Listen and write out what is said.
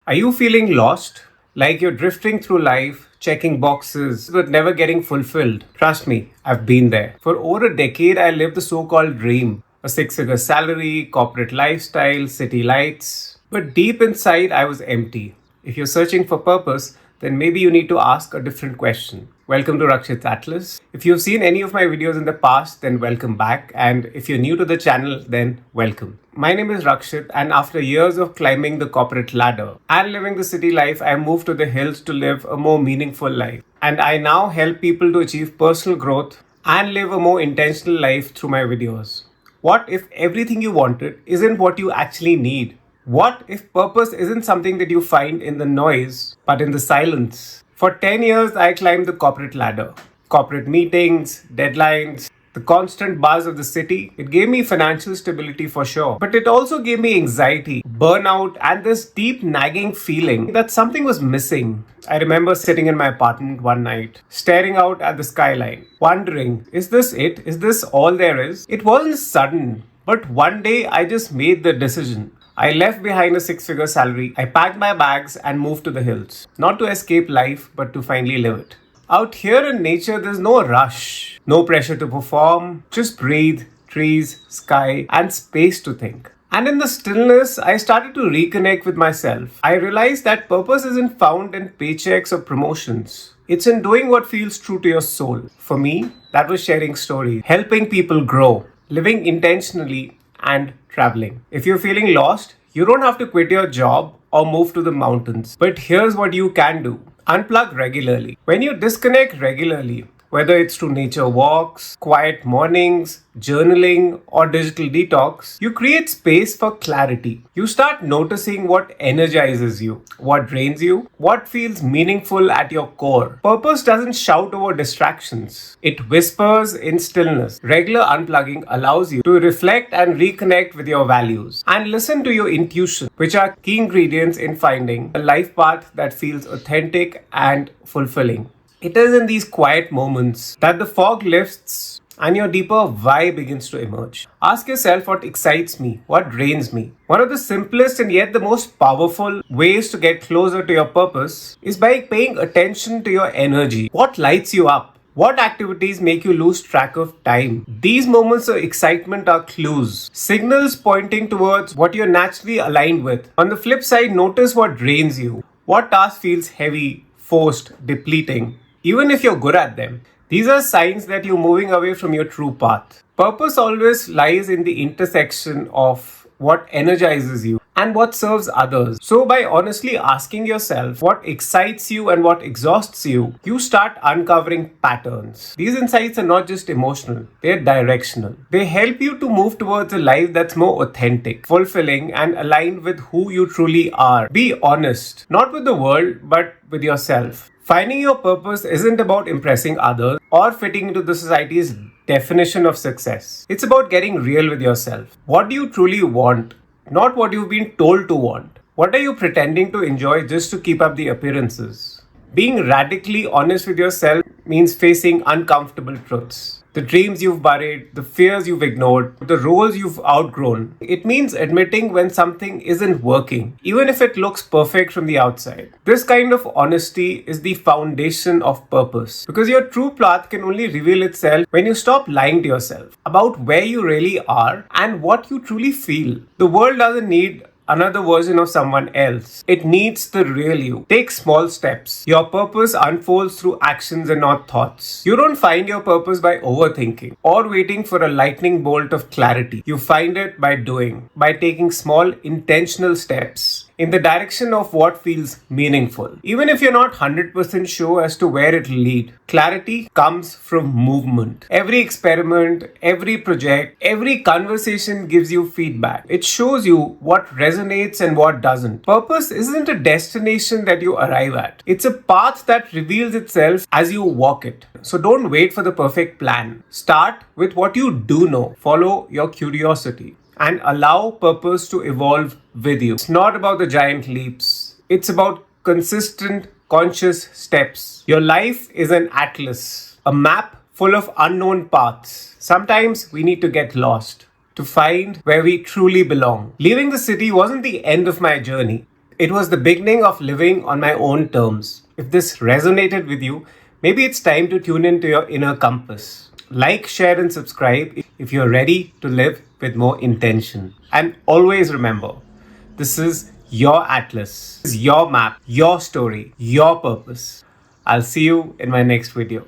Are you feeling lost? Like you're drifting through life, checking boxes, but never getting fulfilled? Trust me, I've been there. For over a decade, I lived the so called dream, a six-figure salary, corporate lifestyle, city lights. But deep inside, I was empty. If you're searching for purpose, then maybe you need to ask a different question. Welcome to Rakchit's Atlas. If you've seen any of my videos in the past, then welcome back. And if you're new to the channel, then welcome. My name is Rakchit, and after years of climbing the corporate ladder and living the city life, I moved to the hills to live a more meaningful life. And I now help people to achieve personal growth and live a more intentional life through my videos. What if everything you wanted isn't what you actually need? What if purpose isn't something that you find in the noise, but in the silence? For 10 years, I climbed the corporate ladder. Corporate meetings, deadlines, the constant buzz of the city. It gave me financial stability for sure. But it also gave me anxiety, burnout, and this deep nagging feeling that something was missing. I remember sitting in my apartment one night, staring out at the skyline, wondering, is this it? Is this all there is? It wasn't sudden, but one day I just made the decision. I left behind a six-figure salary, I packed my bags and moved to the hills. Not to escape life, but to finally live it. Out here in nature, there's no rush, no pressure to perform, just breathe, trees, sky, and space to think. And in the stillness, I started to reconnect with myself. I realized that purpose isn't found in paychecks or promotions. It's in doing what feels true to your soul. For me, that was sharing stories, helping people grow, living intentionally, and traveling. If you're feeling lost, you don't have to quit your job or move to the mountains. But here's what you can do. Unplug regularly. When you disconnect regularly, whether it's through nature walks, quiet mornings, journaling, or digital detox, you create space for clarity. You start noticing what energizes you, what drains you, what feels meaningful at your core. Purpose doesn't shout over distractions. It whispers in stillness. Regular unplugging allows you to reflect and reconnect with your values and listen to your intuition, which are key ingredients in finding a life path that feels authentic and fulfilling. It is in these quiet moments that the fog lifts and your deeper why begins to emerge. Ask yourself what excites me, what drains me. One of the simplest and yet the most powerful ways to get closer to your purpose is by paying attention to your energy. What lights you up? What activities make you lose track of time? These moments of excitement are clues, signals pointing towards what you're naturally aligned with. On the flip side, notice what drains you. What task feels heavy, forced, depleting? Even if you're good at them, these are signs that you're moving away from your true path. Purpose always lies in the intersection of what energizes you and what serves others. So by honestly asking yourself what excites you and what exhausts you, you start uncovering patterns. These insights are not just emotional, they're directional. They help you to move towards a life that's more authentic, fulfilling, and aligned with who you truly are. Be honest, not with the world, but with yourself. Finding your purpose isn't about impressing others or fitting into the society's definition of success. It's about getting real with yourself. What do you truly want? Not what you've been told to want. What are you pretending to enjoy just to keep up the appearances? Being radically honest with yourself means facing uncomfortable truths. The dreams you've buried, the fears you've ignored, the roles you've outgrown. It means admitting when something isn't working, even if it looks perfect from the outside. This kind of honesty is the foundation of purpose, because your true path can only reveal itself when you stop lying to yourself about where you really are and what you truly feel. The world doesn't need another version of someone else. It needs the real you. Take small steps. Your purpose unfolds through actions and not thoughts. You don't find your purpose by overthinking or waiting for a lightning bolt of clarity. You find it by doing, by taking small intentional steps in the direction of what feels meaningful. Even if you're not 100% sure as to where it'll lead, clarity comes from movement. Every experiment, every project, every conversation gives you feedback. It shows you what resonates and what doesn't. Purpose isn't a destination that you arrive at. It's a path that reveals itself as you walk it. So don't wait for the perfect plan. Start with what you do know. Follow your curiosity and allow purpose to evolve with you. It's not about the giant leaps. It's about consistent, conscious steps. Your life is an atlas, a map full of unknown paths. Sometimes we need to get lost to find where we truly belong. Leaving the city wasn't the end of my journey. It was the beginning of living on my own terms. If this resonated with you, maybe it's time to tune into your inner compass. Like, share, and subscribe if you're ready to live with more intention. And always remember, this is your atlas, this is your map, your story, your purpose. I'll see you in my next video.